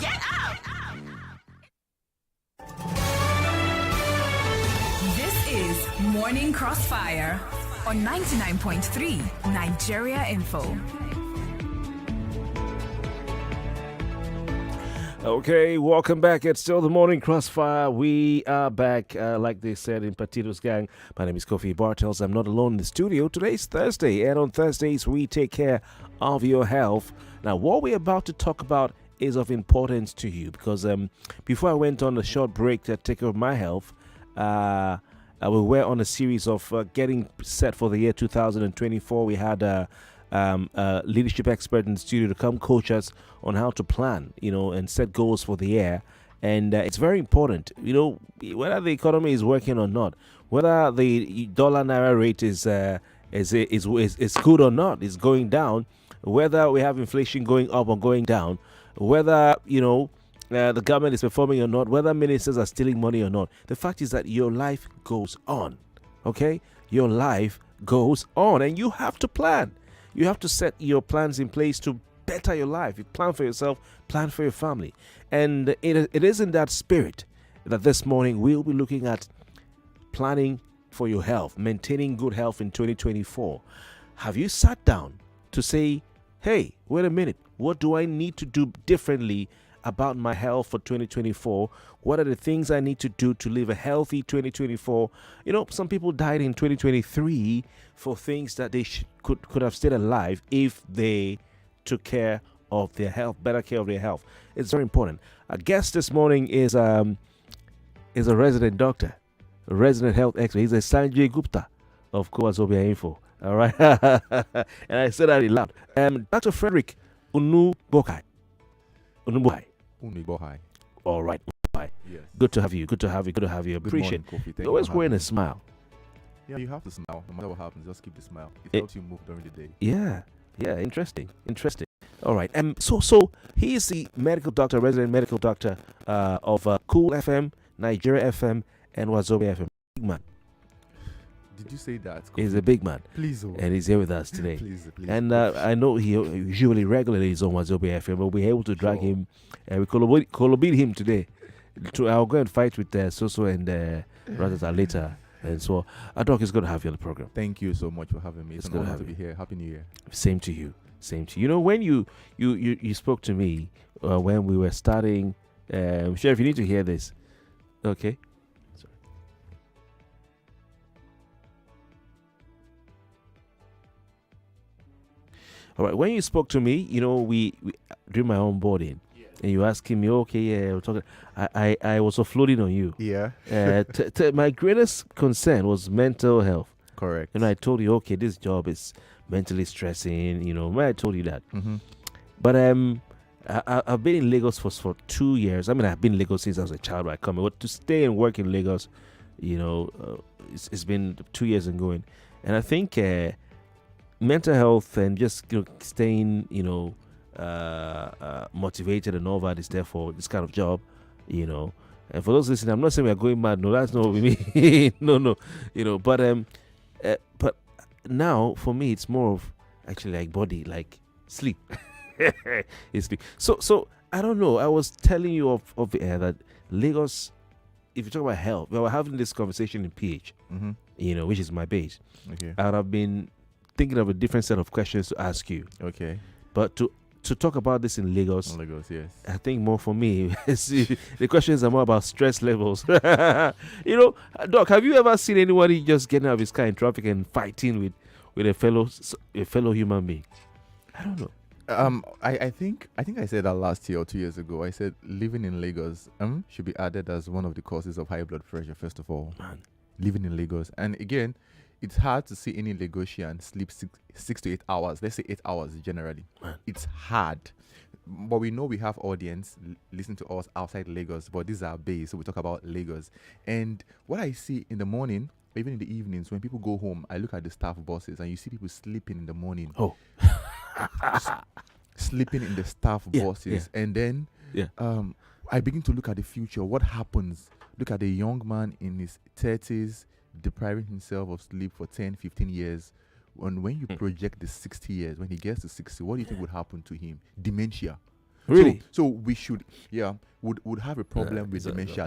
Get up! This is Morning Crossfire on 99.3 Nigeria Info. Okay, welcome back. It's still the Morning Crossfire. We are back, like they said in Patitos Gang. My name is Kofi Bartels. I'm not alone in the studio. Today's Thursday, and on Thursdays, we take care of your health. Now, what we're about to talk about is of importance to you because before I went on a short break to take care of my health, we were on a series of getting set for the year 2024. We had a leadership expert in the studio to come coach us on how to plan, and set goals for the year. And it's very important, whether the economy is working or not, whether the dollar naira rate is good or not, is going down, whether we have inflation going up or going down, whether the government is performing or not, whether ministers are stealing money or not. The fact is that your life goes on. Okay, your life goes on, and you have to plan. You have to set your plans in place to better your life. You plan for yourself, plan for your family. And it is in that spirit that this morning we'll be looking at planning for your health, maintaining good health in 2024. Have you sat down to say, hey, wait a minute, what do I need to do differently about my health for 2024? What are the things I need to do to live a healthy 2024? Some people died in 2023 for things that they could have stayed alive if they took care of their health, better care of their health. It's very important. Our guest this morning is a resident doctor, a resident health expert. He's a Sanjay Gupta of Wazobia Info. All right. And I said that loud. Dr. Frederick Unuigbokhai. Unuigbokhai. All right. Yes. Good to have you. Good to have you. Appreciate it. You're always wearing a smile. Yeah, you have to smile. No matter what happens, just keep the smile. It helps you move during the day. Yeah. Interesting. All right. So he is the medical doctor, resident medical doctor of Cool FM, Nigeria FM, and Wazobia FM. Big man. Did you say that? He's a big man. Please. And he's here with us today. please. And I know he usually regularly is on Wazobia FM, but we're able to drag him. We collaborate him today. I'll go and fight with Soso and Ratata later. And so, Doc, it's good to have you on the program. Thank you so much for having me. It's an good to honor have to be here. Happy New Year. Same to you. When you spoke to me when we were starting, Sheriff, you need to hear this. Okay. Sorry. All right. When you spoke to me, we during my onboarding. And you asking me, okay, yeah, we're talking. I was offloading on you. Yeah. My greatest concern was mental health. Correct. And I told you, okay, this job is mentally stressing. I told you that. Mm-hmm. But I've been in Lagos for 2 years. I mean, I've been in Lagos since I was a child. But to stay and work in Lagos, it's been 2 years and going. And I think mental health and just staying, motivated and all that is there for this kind of job, And for those listening, I'm not saying we're going mad. No, that's not what we mean. No. But now for me, it's more of actually like body, like sleep. It's sleep. So I don't know. I was telling you of the air that Lagos, if you talk about health, we were having this conversation in PH, which is my base. Okay. And I've been thinking of a different set of questions to ask you. Okay. But to talk about this in Lagos, yes. I think more for me, the questions are more about stress levels. Doc, have you ever seen anybody just getting out of his car in traffic and fighting with a fellow human being? I don't know. I think I said that last year or 2 years ago. I said living in Lagos should be added as one of the causes of high blood pressure. First of all, Man. Living in Lagos, and again, it's hard to see any Lagosian sleep 6 to 8 hours. Let's say 8 hours generally. Man. It's hard. But we know we have audience listen to us outside Lagos, but this is our base, so we talk about Lagos. And what I see in the morning, even in the evenings, when people go home, I look at the staff buses and you see people sleeping in the morning. Oh. Sleeping in the staff buses. Yeah. And then I begin to look at the future. What happens? Look at a young man in his 30s depriving himself of sleep for 10, 15 years. When you project the 60 years, when he gets to 60, what do you think would happen to him? Dementia. Really? So we should, would have a problem with it's a- dementia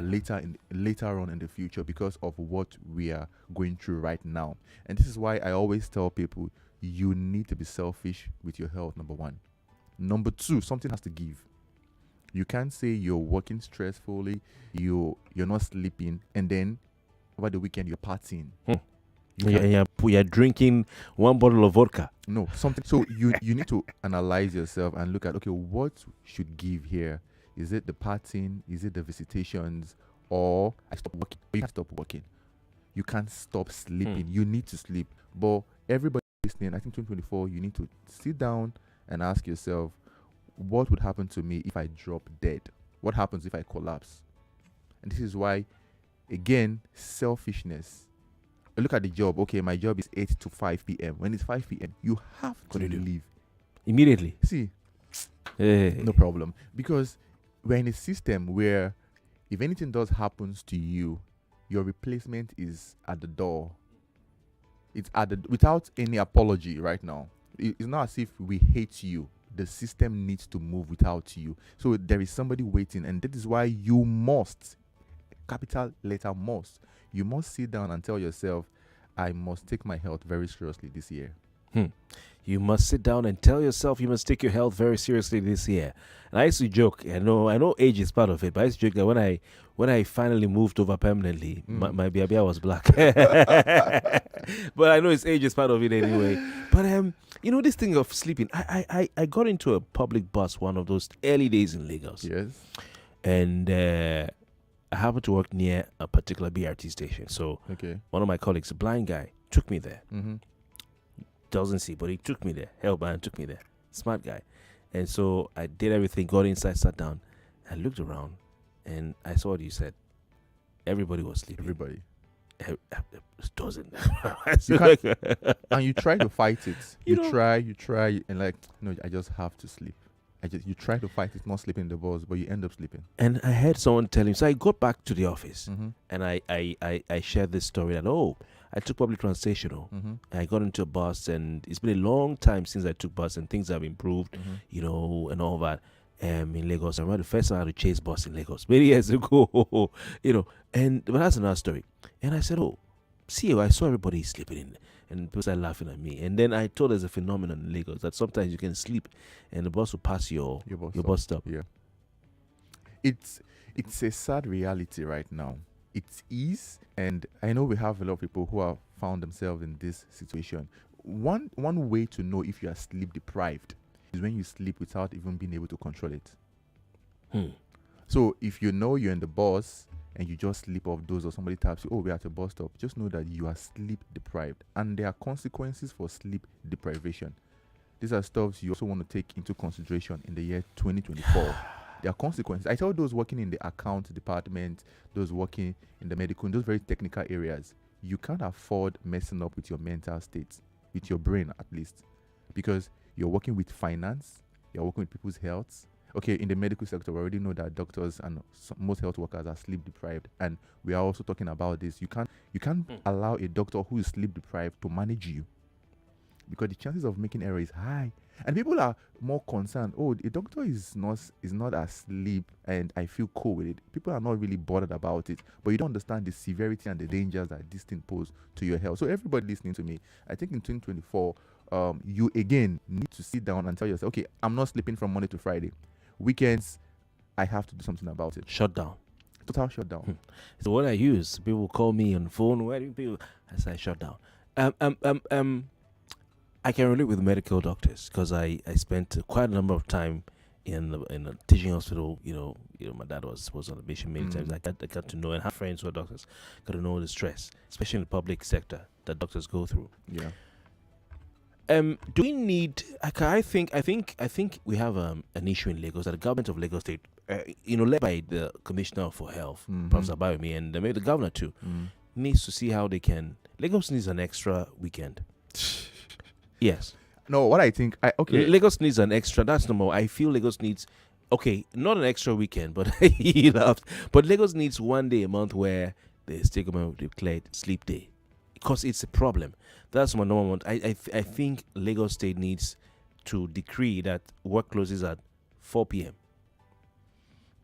later on in the future because of what we are going through right now. And this is why I always tell people you need to be selfish with your health. Number one. Number two, something has to give. You can't say you're working stressfully, you're not sleeping, and then over the weekend you're partying. You're drinking one bottle of vodka. No, something. So you need to analyze yourself and look at, okay, what should give here? Is it the partying? Is it the visitations? Or I stop working? You can't stop working. You can't stop sleeping. You need to sleep. But everybody listening, I think 2024, you need to sit down and ask yourself, what would happen to me if I drop dead? What happens if I collapse? And this is why, again, selfishness. Look at the job. Okay, my job is 8 to 5 p.m. When it's 5 p.m., you have to leave. Immediately. See, no problem. Because we're in a system where if anything does happens to you, your replacement is at the door. It's without any apology right now. It's not as if we hate you. The system needs to move without you. So there is somebody waiting, and that is why you must, capital letter must, you must sit down and tell yourself, I must take my health very seriously this year. You must sit down and tell yourself you must take your health very seriously this year. And I used to joke, I know age is part of it, but I used to joke that when I finally moved over permanently, my baby was black. But I know age is part of it anyway. But this thing of sleeping, I got into a public bus one of those early days in Lagos. Yes. And I happened to work near a particular BRT station. So one of my colleagues, a blind guy, took me there. Doesn't see, but he took me there. Hellbound took me there. Smart guy. And so I did everything, got inside, sat down. I looked around, and I saw what you said. Everybody was sleeping. Everybody. Doesn't. And you try to fight it. You try, and I just have to sleep. You try to fight it, not sleeping in the bus, but you end up sleeping. And I heard someone tell him. So I got back to the office, and I shared this story that, I took public transportation. I got into a bus, and it's been a long time since I took bus, and things have improved, and all that. In Lagos, I remember the first time I had to chase bus in Lagos many years ago, but that's another story. And I said, I saw everybody sleeping in, and people started laughing at me. And then I told there's a phenomenon in Lagos that sometimes you can sleep, and the bus will pass your bus stop. Yeah, it's a sad reality right now. It is, and I know we have a lot of people who have found themselves in this situation. One way to know if you are sleep deprived is when you sleep without even being able to control it. So if you know you're in the bus and you just sleep off those, or somebody taps you, we're at a bus stop, just know that you are sleep deprived, and there are consequences for sleep deprivation. These are stuff you also want to take into consideration in the year 2024. There are consequences. I tell those working in the account department, those working in the medical, in those very technical areas, you can't afford messing up with your mental state, with your brain at least, because you're working with finance, you're working with people's health. Okay, in the medical sector, we already know that doctors and most health workers are sleep deprived, and we are also talking about this. You can't allow a doctor who is sleep deprived to manage you, because the chances of making error is high. And people are more concerned, a doctor is not asleep and I feel cool with it. People are not really bothered about it, but you don't understand the severity and the dangers that this thing poses to your health. So everybody listening to me, I think in 2024, you again need to sit down and tell yourself, okay, I'm not sleeping from Monday to Friday. Weekends, I have to do something about it. Shut down. Total shutdown. So what I use, people call me on the phone. Where do people? I say shut down. I can relate with medical doctors because I spent quite a number of time in a teaching hospital. My dad was on a mission many times. I got to know and have friends who are doctors. Got to know the stress, especially in the public sector, that doctors go through. Yeah. Do we need? I think we have an issue in Lagos that the government of Lagos State, led by the Commissioner for Health, Professor Abayomi, and maybe the governor too, needs to see how they can. Lagos needs an extra weekend. Yes. No, what I think, Lagos needs an extra. That's number one. I feel Lagos needs, not an extra weekend, but he laughed. But Lagos needs one day a month where the state government declared sleep day, because it's a problem. That's my number one. I think Lagos State needs to decree that work closes at 4 p.m.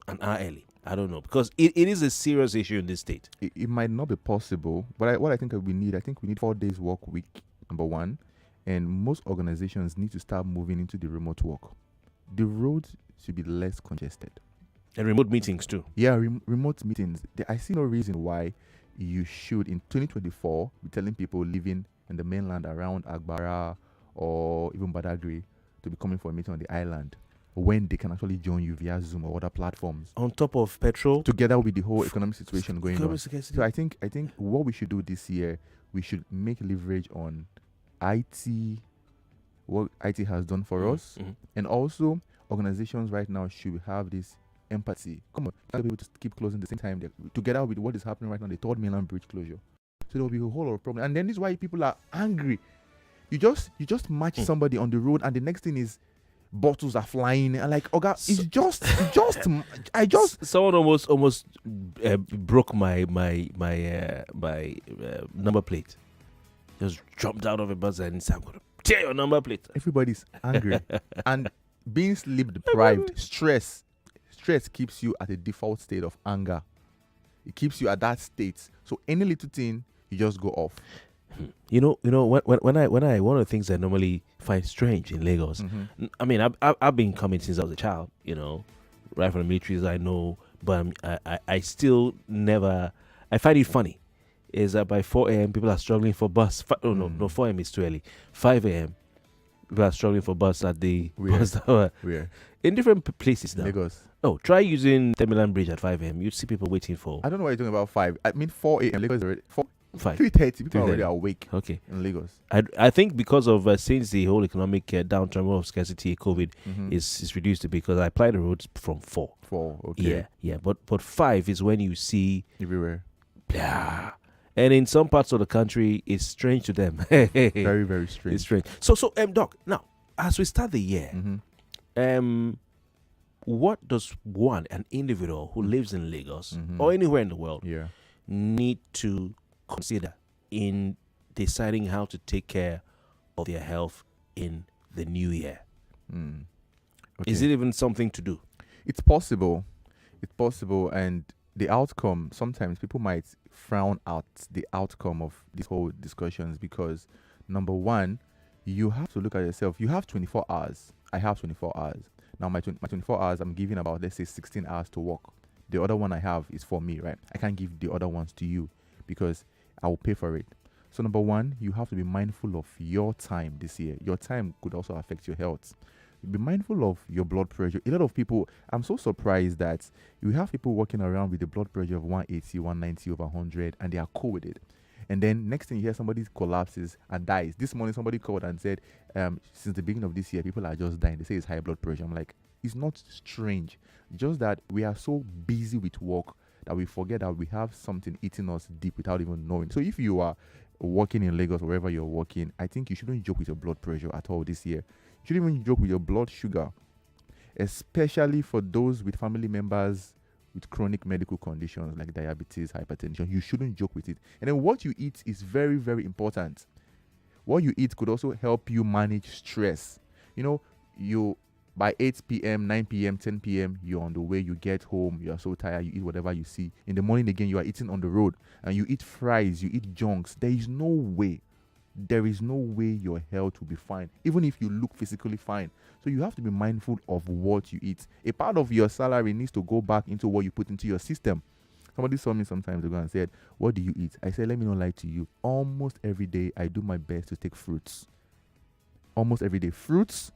an hour early. I don't know, because it is a serious issue in this state. It might not be possible, but what I think we need 4 days work week, number one, and most organizations need to start moving into the remote work. The roads should be less congested. And remote meetings too. Yeah, remote meetings. I see no reason why you should, in 2024, be telling people living in the mainland around Agbara or even Badagry to be coming for a meeting on the island, when they can actually join you via Zoom or other platforms. On top of petrol. Together with the whole economic situation going on. So I think what we should do this year, we should make leverage on IT, what IT has done for us. Mm-hmm. And also, organizations right now should have this empathy. Come on, they'll be able to keep closing the same time. Together with what is happening right now, the third mainland bridge closure. So there will be a whole lot of problems. And then this is why people are angry. You just match somebody on the road, and the next thing is bottles are flying, and like, okay, someone almost broke my number plate. Just jumped out of a bus and said, "I'm gonna tear your number plate." Everybody's angry, and being sleep deprived, stress keeps you at a default state of anger. It keeps you at that state. So any little thing, you just go off. You know, when I one of the things I normally find strange in Lagos. I mean, I've been coming since I was a child. You know, right from the military, as I know, but I still never. I find it funny, is that by 4 a.m. people are struggling for bus. No, 4 a.m. is too early. 5 a.m. people are struggling for bus at the bus tower. Where? In different places now. Lagos. Oh, try using Terminal Bridge at 5 a.m. You'd see people waiting for. I don't know why you're talking about 5. I mean 4 a.m. Lagos is already 5. 3:30. People are already awake. Okay. In Lagos. I think because of since the whole economic downturn of scarcity, COVID is reduced because I apply the roads from 4. 4. Okay. Yeah. But 5 is when you see everywhere. Yeah. And in some parts of the country, it's strange to them. Very, very strange. It's strange. So, Doc, now, as we start the year, what does an individual who lives in Lagos or anywhere in the world need to consider in deciding how to take care of their health in the new year? Okay. Is it even something to do? It's possible. And the outcome, sometimes people might frown at the outcome of these whole discussions because, number one, you have to look at yourself. You have 24 hours. I have 24 hours. Now, my 24 hours, I'm giving about, let's say, 16 hours to work. The other one I have is for me, right? I can't give the other ones to you because I will pay for it. So, number one, you have to be mindful of your time this year. Your time could also affect your health. Be mindful of your blood pressure. A lot of people, I'm so surprised that you have people walking around with a blood pressure of 180, 190 over 100, and they are cool with it. And then next thing you hear, somebody collapses and dies. This morning, somebody called and said, since the beginning of this year, people are just dying. They say it's high blood pressure. I'm like, it's not strange. Just that we are so busy with work that we forget that we have something eating us deep without even knowing. So if you are working in Lagos, wherever you're working, I think you shouldn't joke with your blood pressure at all this year. You shouldn't even joke with your blood sugar, especially for those with family members with chronic medical conditions like diabetes, hypertension. You shouldn't joke with it. And then what you eat is very, very important. What you eat could also help you manage stress. You know, you by 8 p.m., 9 p.m., 10 p.m., you're on the way, you get home, you are so tired, you eat whatever you see. In the morning again, you are eating on the road and you eat fries, you eat junks. There is no way your health will be fine, even if you look physically fine. So you have to be mindful of what you eat. A part of your salary needs to go back into what you put into your system. Somebody saw me sometimes ago and said, "What do you eat?" I said, let me not lie to you. Almost every day, I do my best to take fruits. Almost every day. Fruits,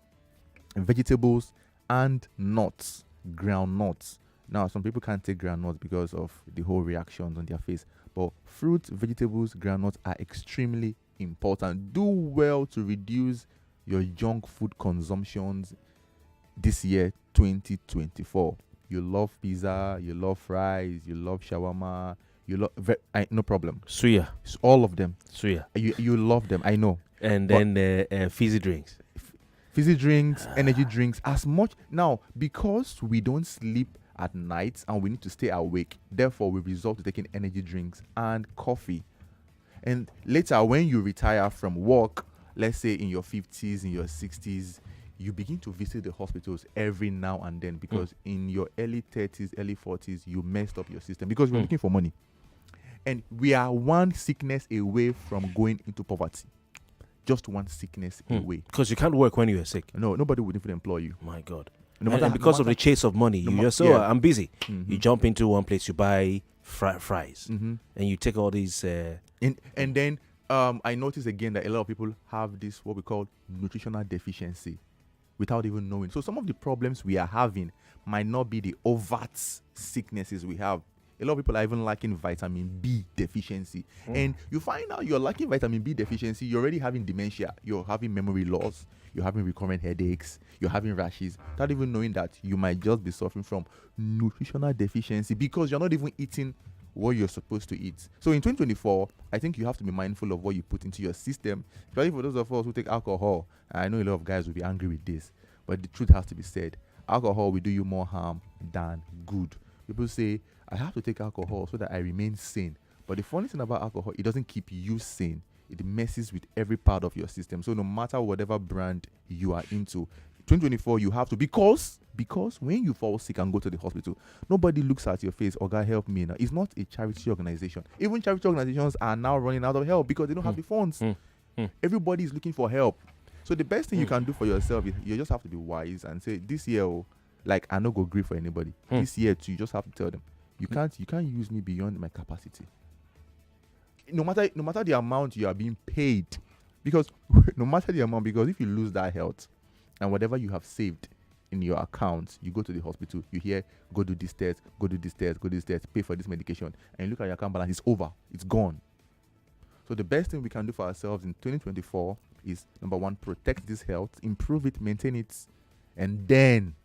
vegetables, and nuts. Ground nuts. Now, some people can't take ground nuts because of the whole reactions on their face. But fruits, vegetables, ground nuts are extremely important. Do well to reduce your junk food consumptions this year, 2024. You love pizza, you love fries, you love shawarma, you love no problem. Suya. It's all of them. Suya. You love them, I know. And then fizzy drinks. Fizzy drinks, energy drinks, as much. Now, because we don't sleep at night and we need to stay awake, therefore we resort to taking energy drinks and coffee. And later, when you retire from work, let's say in your 50s, in your 60s, you begin to visit the hospitals every now and then because in your early 30s, early 40s, you messed up your system because you're looking for money. And we are one sickness away from going into poverty. Just one sickness away. Because you can't work when you're sick. No, nobody would even employ you. My God. And because of the chase of money, you just I'm busy. You jump into one place, you buy fries, and you take all these. And then I notice again that a lot of people have this what we call nutritional deficiency without even knowing. So some of the problems we are having might not be the overt sicknesses we have. A lot of people are even lacking vitamin B deficiency. And you find out you're lacking vitamin B deficiency, you're already having dementia, you're having memory loss, you're having recurrent headaches, you're having rashes, without even knowing that you might just be suffering from nutritional deficiency because you're not even eating what you're supposed to eat. So in 2024, I think you have to be mindful of what you put into your system, especially for those of us who take alcohol. I know a lot of guys will be angry with this, but the truth has to be said. Alcohol will do you more harm than good. People say, I have to take alcohol so that I remain sane. But the funny thing about alcohol, it doesn't keep you sane. It messes with every part of your system. So no matter whatever brand you are into, 2024 you have to, because when you fall sick and go to the hospital, nobody looks at your face, oh God, help me now. It's not a charity organization. Even charity organizations are now running out of help because they don't have the funds. Everybody is looking for help. So the best thing you can do for yourself is you just have to be wise and say, this year, like I no go grieve for anybody. This year too, you just have to tell them, you can't use me beyond my capacity. No matter the amount you are being paid, because because if you lose that health and whatever you have saved in your account, you go to the hospital, you hear, go do this test, go do this test, go do this test, pay for this medication, and you look at your account balance, it's over, it's gone. So the best thing we can do for ourselves in 2024 is, number one, protect this health, improve it, maintain it, and then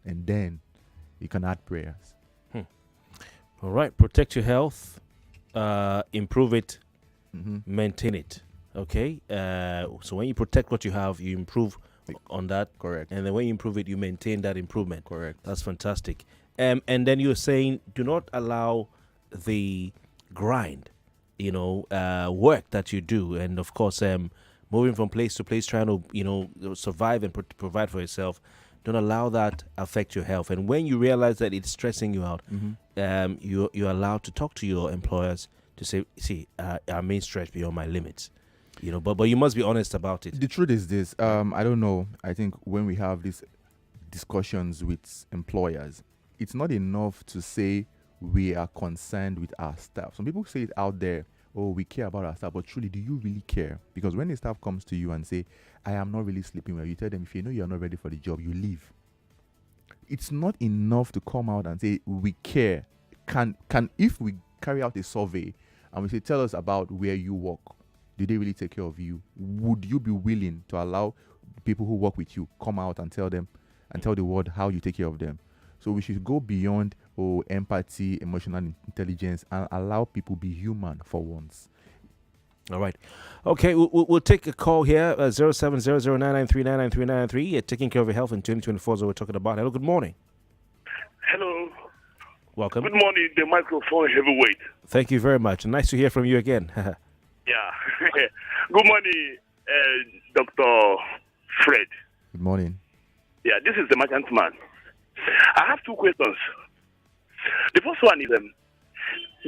you can add prayers. All right, protect your health, improve it, maintain it. Okay, so when you protect what you have, you improve on that. Correct. And then when you improve it, you maintain that improvement. Correct. That's fantastic. And then you're saying, do not allow the grind, work that you do, and of course, moving from place to place, trying to survive and provide for yourself. Don't allow that affect your health. And when you realize that it's stressing you out, you're allowed to talk to your employers to say, see, I'm being stretched beyond my limits. But you must be honest about it. The truth is this. I don't know. I think when we have these discussions with employers, it's not enough to say we are concerned with our staff. Some people say it out there, oh, we care about our staff, but truly, do you really care? Because when the staff comes to you and say, I am not really sleeping well, you tell them, if you know you're not ready for the job, you leave. It's not enough to come out and say, we care. If we carry out a survey and we say, tell us about where you work, do they really take care of you? Would you be willing to allow people who work with you come out and tell them and tell the world how you take care of them? So we should go beyond empathy, emotional intelligence, and allow people be human for once. All right. Okay, we'll take a call here, 070099399393. Taking care of your health in 2024 is what we're talking about. Hello, good morning. Hello. Welcome. Good morning, the microphone heavyweight. Thank you very much. Nice to hear from you again. Yeah. Good morning, Dr. Fred. Good morning. Yeah, this is the merchant man. I have two questions. The first one is,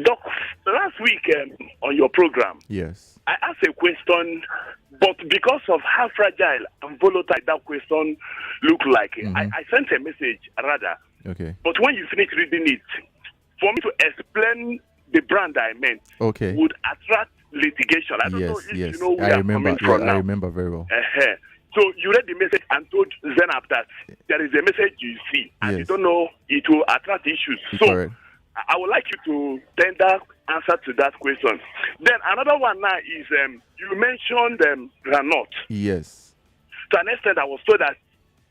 Doc, last week on your program, yes, I asked a question, but because of how fragile and volatile that question looked like, I sent a message rather. Okay. But when you finish reading it, for me to explain the brand I meant would attract litigation. I don't know if you know where I'm coming from now. I remember very well. So you read the message and told Zenab that there is a message you see, and you don't know it will attract issues. So correct. I would like you to tender answer to that question. Then another one now is you mentioned granite. Yes. To an extent, I was told that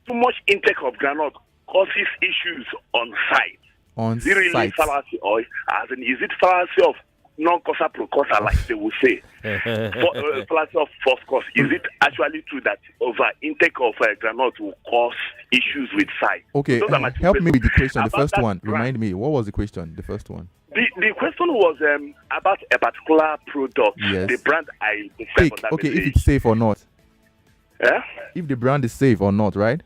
too much intake of granite causes issues on site. On is it really site. fallacy, or as in, is it fallacy of non-causa pro causa, like they will say? Fallacy of false cause. Is it actually true that over intake of granite will cause issues with site? Okay, So help me with the question. The first one, brand. remind me, what was the question? The first one. The question was about a particular product, Yes. the brand I described on that Okay, message. if it's safe or not. Yeah? If the brand is safe or not, right?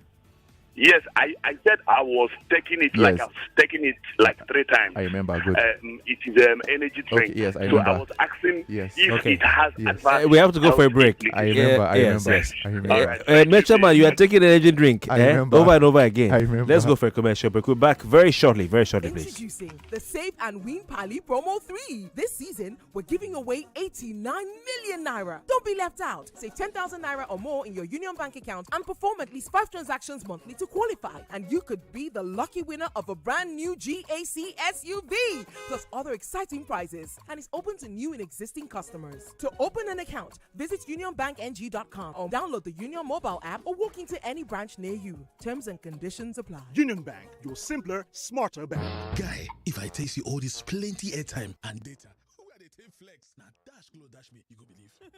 Yes, I said I was taking it like Yes. I've taken it like 3 times. I remember. Good. It is energy drink. Okay, yes, I So I remember. was asking Yes. if Okay. it has Yes. advanced We have to go for a health break. I implications. remember. I Yes, remember. yes. I remember. All right. Metchaman, you are taking an energy drink I remember. over and over again. I remember. Let's go for a commercial break. We're back very shortly, please. Introducing the Save and Win Pali Promo 3. This season, we're giving away 89 million naira. Don't be left out. Save 10,000 naira or more in your Union Bank account and perform at least 5 transactions monthly to qualify. And you could be the lucky winner of a brand new GAC SUV, plus other exciting prizes. And it's open to new and existing customers. To open an account, visit unionbankng.com or download the Union mobile app or walk into any branch near you. Terms and conditions apply. Union Bank, your simpler, smarter bank. Guy, if I taste you all this plenty airtime and data, who are they take flex? Now dash glow dash me, you go believe. Dash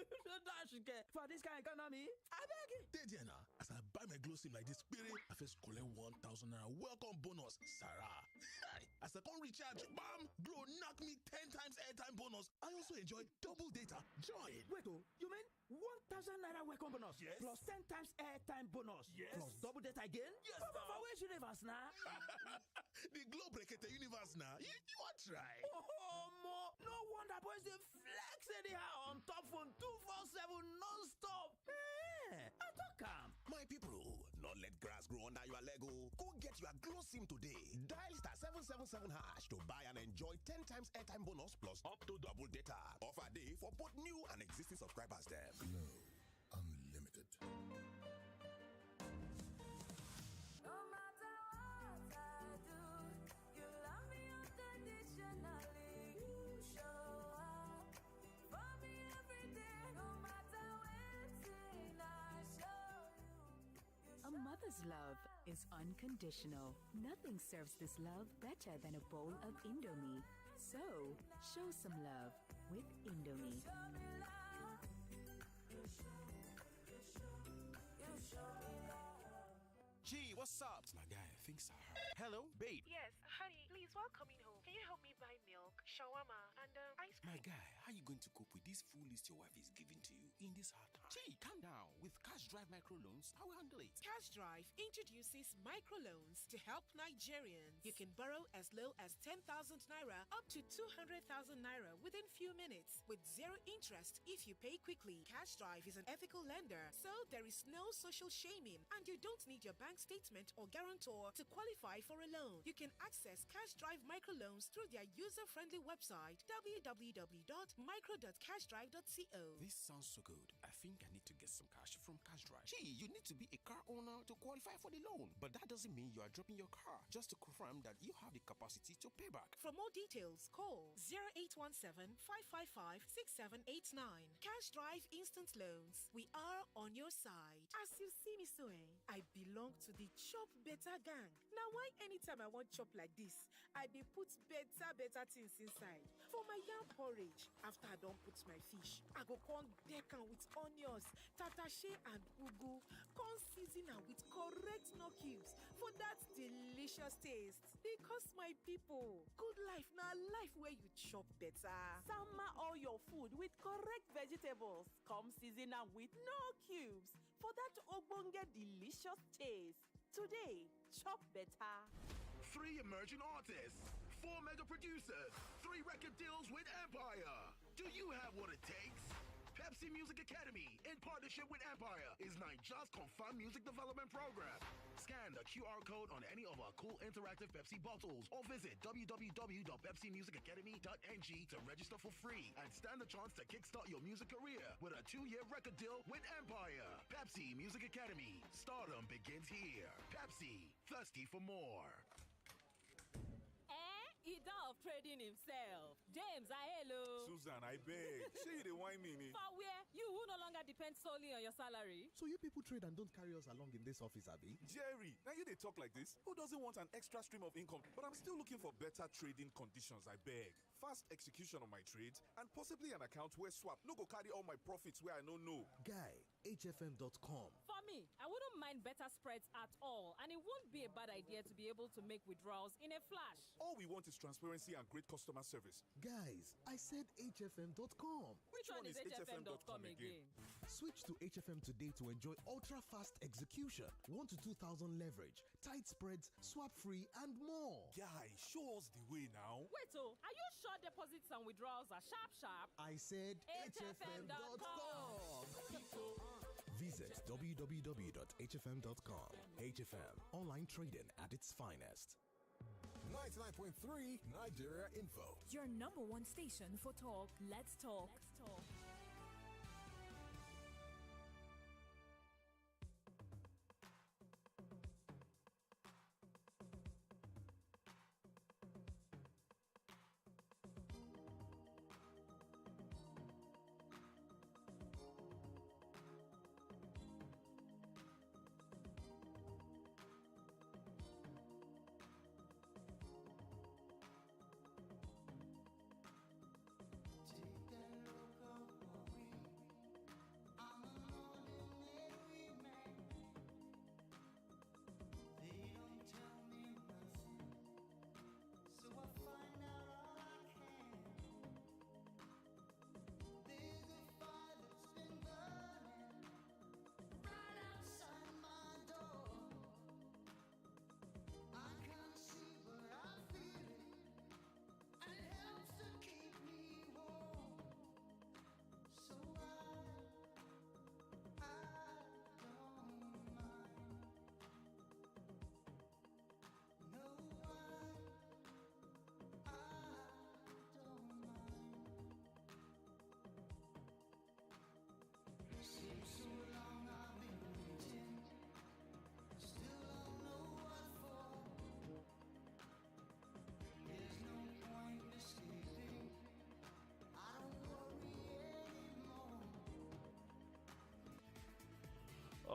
get for this kind of economy. I beg you. There now, as I buy my glow sim like this spirit, I first collect 1,000 naira welcome bonus, Sarah. As I come recharge, bam, glow knock me 10 times airtime bonus. I also enjoy double data. Join. Wait, you mean 1,000 naira welcome bonus? Yes. Plus 10 times airtime bonus? Yes. Plus double data again? Yes, For now. which universe now? The glow break the universe now. You want try? Oh, no wonder boys they flex anyhow on top phone 247 non-stop. I talk am. My people, not let grass grow under your Lego. Go get your glow sim today. Dial *777# to buy and enjoy 10 times airtime bonus plus up to double data. Offer day for both new and existing subscribers. Them. Glow Unlimited. No matter what I do, you love me unconditionally. You show up for me every day. No matter when I show you. A mother's love is unconditional. Nothing serves this love better than a bowl of Indomie. So, show some love with Indomie. Gee, what's up? My guy, things are hard. Hello, babe. Yes, honey, please, while coming home, can you help me buy milk, shawarma, and ice cream? My guy, how you going to cope with this full list your wife is giving to you in this hard time? Gee, calm down. With Cash Drive microloans, I will handle it. Cash Drive introduces microloans to help Nigerians. You can borrow as low as 10,000 naira up to 200,000 naira within few minutes with zero interest if you pay quickly. Cash Drive is an ethical lender, so there is no social shaming and you don't need your bank statement or guarantor to qualify for a loan. You can access Cash Drive microloans through their user-friendly website www.micro.cashdrive.co. This sounds so good. I think I need to get some cash from Cash Drive. Gee, you need to be a car owner to qualify for the loan. But that doesn't mean you are dropping your car. Just to confirm that you have the capacity to pay back. For more details, call 0817-555-6789. Cash Drive Instant Loans. We are on your side. As you see me so, I belong to the Chop Better gang. Now, why anytime I want chop like this, I dey put better things inside. For my yam porridge, after I don't put my fish, I go con deck am with onions, tatashe and ugu, con season am with correct knorr cubes for that delicious taste. Because my people, good life na life where you chop better. Sama all your food with correct vegetables. Come season am with knorr cubes for that ogbonge delicious taste. Today, chop better. 3 emerging artists, 4 mega producers, 3 record deals with Empire. Do you have what it takes? Pepsi Music Academy, in partnership with Empire, is Nigeria's confirmed music development program. Scan the QR code on any of our cool interactive Pepsi bottles or visit www.pepsimusicacademy.ng to register for free and stand a chance to kickstart your music career with a 2-year record deal with Empire. Pepsi Music Academy. Stardom begins here. Pepsi, thirsty for more. He done of trading himself. James, hello. Susan, I beg. Say you dey whine me. For where? You who no longer depend solely on your salary. So you people trade and don't carry us along in this office, Abi? Jerry, now you dey talk like this? Who doesn't want an extra stream of income? But I'm still looking for better trading conditions, I beg. Fast execution of my trades and possibly an account where swap no go carry all my profits where I no know. Guy, hfm.com. For me, I wouldn't mind better spreads at all, and it won't be a bad idea to be able to make withdrawals in a flash. All we want is transparency and great customer service. Guys, I said hfm.com. Which one is hfm.com again? Switch to HFM today to enjoy ultra-fast execution, 1 to 2,000 leverage, tight spreads, swap-free, and more. Guy, show us the way now. Wait, are you sure deposits and withdrawals are sharp? I said hfm.com. Visit www.hfm.com. HFM, online trading at its finest. 99.3 Nigeria Info. Your number one station for talk. Let's talk.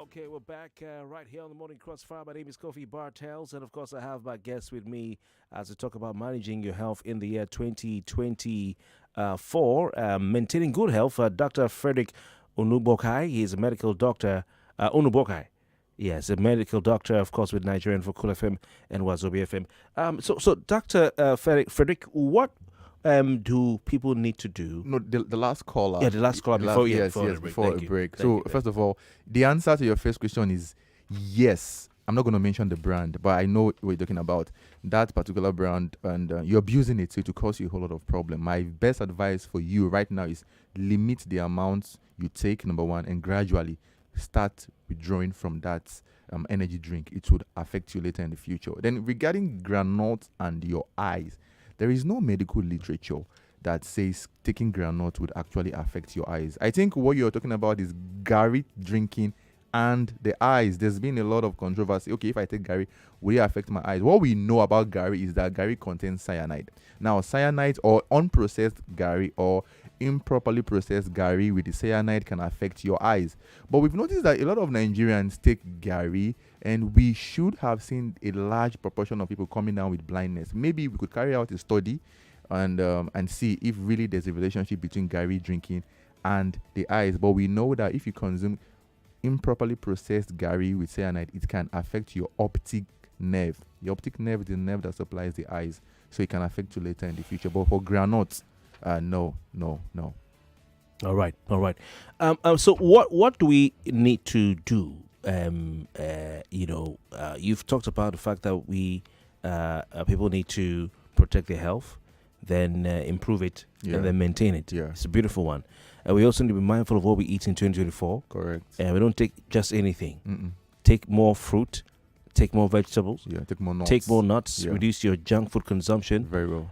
Okay, we're back right here on the Morning Crossfire. My name is Kofi Bartels, and of course, I have my guest with me as we talk about managing your health in the year 2024. Maintaining good health, Dr. Frederick Unuigbokhai. He is a medical doctor. Unuigbokhai. Yes, a medical doctor, of course, with Nigerian for Cool FM and Wazobia FM. So, Dr. Frederick, what do people need to do? No, the last caller. Yeah, the last caller before a break. So, first of all, the answer to your first question is yes. I'm not going to mention the brand, but I know what you're talking about. That particular brand, and you're abusing it, so it will cause you a whole lot of problem. My best advice for you right now is limit the amounts you take, number one, and gradually start withdrawing from that energy drink. It would affect you later in the future. Then regarding granola and your eyes, there is no medical literature that says taking granola would actually affect your eyes. I think what you're talking about is gari drinking and the eyes. There's been a lot of controversy. Okay, if I take gari, will it affect my eyes? What we know about gari is that gari contains cyanide. Now, cyanide or unprocessed gari or improperly processed gari with the cyanide can affect your eyes. But we've noticed that a lot of Nigerians take gari, and we should have seen a large proportion of people coming down with blindness. Maybe we could carry out a study and see if really there's a relationship between gari drinking and the eyes. But we know that if you consume improperly processed gari with cyanide, it can affect your optic nerve. Your optic nerve is the nerve that supplies the eyes, so it can affect you later in the future. But for granules, no. All right. So what do we need to do? You've talked about the fact that we people need to protect their health, then improve it, and then maintain it. Yeah. It's a beautiful one. We also need to be mindful of what we eat in 2024. Correct. And we don't take just anything. Take more fruit. Take more vegetables. Yeah, take more nuts. Yeah. Reduce your junk food consumption. Very well.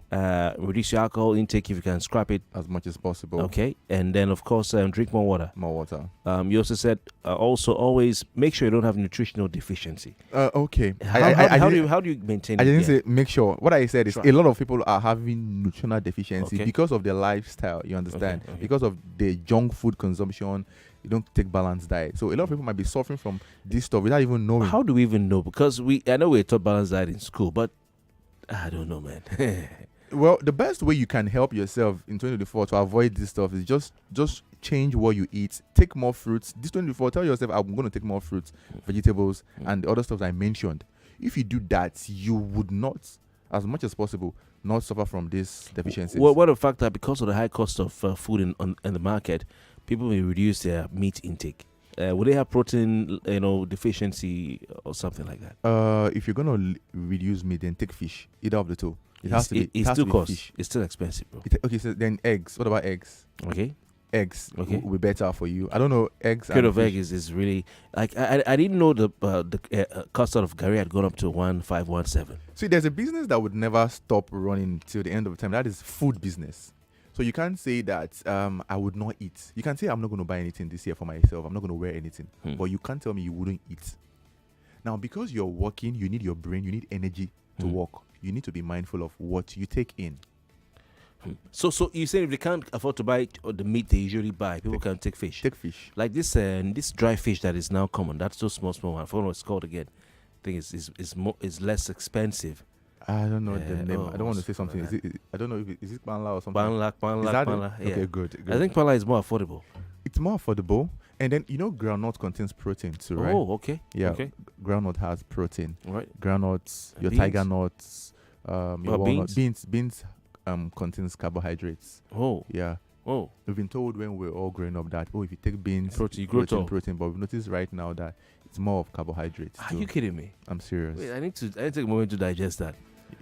Reduce your alcohol intake if you can scrap it as much as possible. Okay, and then of course drink more water. More water. You also said also always make sure you don't have nutritional deficiency. Okay. How do you maintain? I didn't say make sure. What I said is a lot of people are having nutritional deficiency because of their lifestyle. You understand? Okay. Because of the junk food consumption. You don't take balanced diet. So a lot of people might be suffering from this stuff without even knowing. How do we even know? Because I know we taught balanced diet in school, but I don't know, man. Well, the best way you can help yourself in 2024 to avoid this stuff is just change what you eat. Take more fruits. This 2024, tell yourself, I'm going to take more fruits, vegetables, and the other stuff I mentioned. If you do that, you would not, as much as possible, not suffer from these deficiencies. Well, what the fact that because of the high cost of food in the market, people may reduce their meat intake. Would they have protein, deficiency or something like that? If you're going to reduce meat, then take fish. Either of the two. It has to be. It has still to be costs. fish. It's still expensive, bro. Okay, so then eggs. What about eggs? Okay. Eggs Okay. will be better for you. I don't know, eggs. Crate and of fish. egg is really like I didn't know the cost of gari had gone up to 1517. See, there's a business that would never stop running till the end of time. That is food business. So you can't say that I would not eat. You can say I'm not going to buy anything this year for myself. I'm not going to wear anything. But you can't tell me you wouldn't eat. Now, because you're working, you need your brain, you need energy to work. You need to be mindful of what you take in. So you say if they can't afford to buy the meat they usually buy, people can take fish. Take fish. Like this dry fish that is now common. That's so small one. I forgot what it's called again. I think it's less expensive. I don't know the name. I don't want to say something. I don't know if is it Panla or something. Panla. Yeah. Okay, good. I think Panla is more affordable. It's more affordable. And then, groundnut contains protein too, right? Oh, okay. Yeah. Okay. Groundnut has protein. Right. Groundnuts, your Beans. tiger nuts, your walnut. Beans. Beans contains carbohydrates. Oh. Yeah. Oh. We've been told when we're all growing up that, if you take beans, Protein, you grow tall. protein. But we've noticed right now that it's more of carbohydrates. Are too. you kidding me? I'm serious. Wait, I need to take a moment to digest that.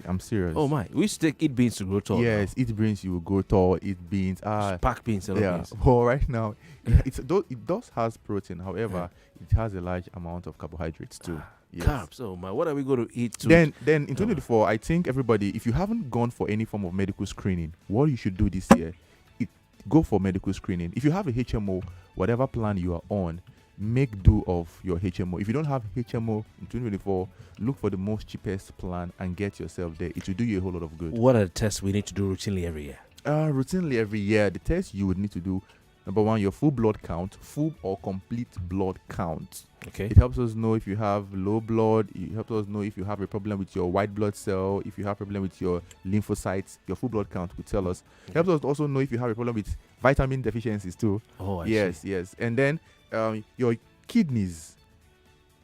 I'm serious. Oh my! We used to eat beans to grow tall. Yes, eat beans, you will grow tall. Eat beans. Pack beans. Yeah. Beans. Well, right now, it does has protein. However, it has a large amount of carbohydrates too. Yes. Carbs. Oh my! What are we going to eat? Then in 2024, I think everybody, if you haven't gone for any form of medical screening, what you should do this year, go for medical screening. If you have a HMO, whatever plan you are on, make do of your HMO. If you don't have HMO in 2024, look for the most cheapest plan and get yourself there. It will do you a whole lot of good. What are the tests we need to do routinely every year? Routinely every year, the tests you would need to do: number one, your full blood count, full or complete blood count. Okay. It helps us know if you have low blood. It helps us know if you have a problem with your white blood cell. If you have a problem with your lymphocytes, your full blood count will tell us. It helps us also know if you have a problem with vitamin deficiencies too. Oh, I see. Yes. And then your kidneys.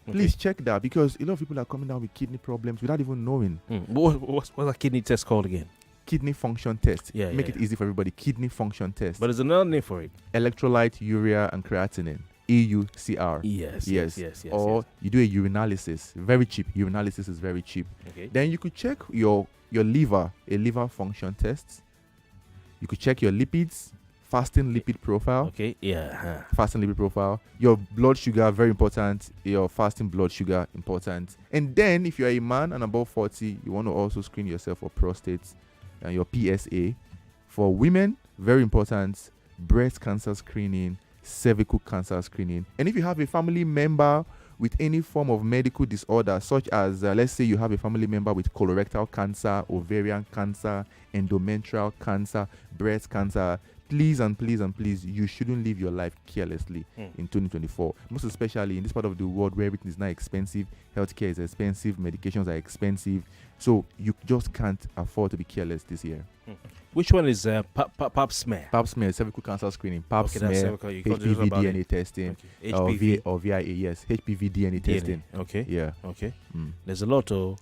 Please check that, because a lot of people are coming down with kidney problems without even knowing. What's a kidney test called again? Kidney function test. Yeah, Make it easy for everybody. Kidney function test. But there's another name for it. Electrolyte, urea, and creatinine. EUCR. Yes. Or you do a urinalysis. Very cheap. Urinalysis is very cheap. Okay. Then you could check your liver, a liver function test. You could check your lipids, fasting lipid profile. Okay. Yeah. Fasting lipid profile. Your blood sugar, very important. Your fasting blood sugar, important. And then if you're a man and above 40, you want to also screen yourself for prostate and your PSA. For women, very important, breast cancer screening, cervical cancer screening. And if you have a family member with any form of medical disorder, such as let's say you have a family member with colorectal cancer, ovarian cancer, endometrial cancer, breast cancer, please, you shouldn't live your life carelessly in 2024. Most especially in this part of the world where everything is now expensive, healthcare is expensive, medications are expensive. So you just can't afford to be careless this year. Which one is pap smear? Pap smear, cervical cancer screening, pap smear, HPV DNA testing, HPV or VIA, yes, HPV DNA testing. Okay. Yeah. Okay. There's a lot of.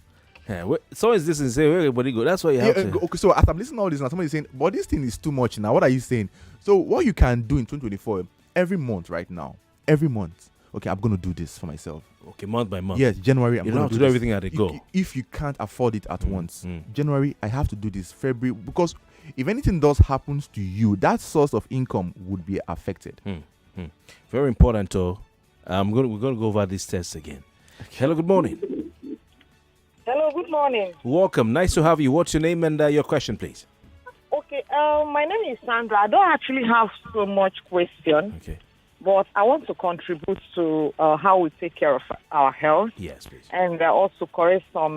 So is this and say where everybody go? That's why you have to. Okay, so as I'm listening to all this now, somebody's saying, but this thing is too much now. What are you saying? So what you can do in 2024, every month right now, okay, I'm going to do this for myself. Okay, month by month. Yes, January, I'm you going don't have to do everything at a go. If you can't afford it at once, January, I have to do this. February, because if anything does happens to you, that source of income would be affected. Very important, though. We're going to go over these tests again. Hello, good morning. Hello, good morning. Welcome. Nice to have you. What's your name and your question, please? Okay, my name is Sandra. I don't actually have so much question. Okay. But I want to contribute to how we take care of our health. Yes, please. And also correct some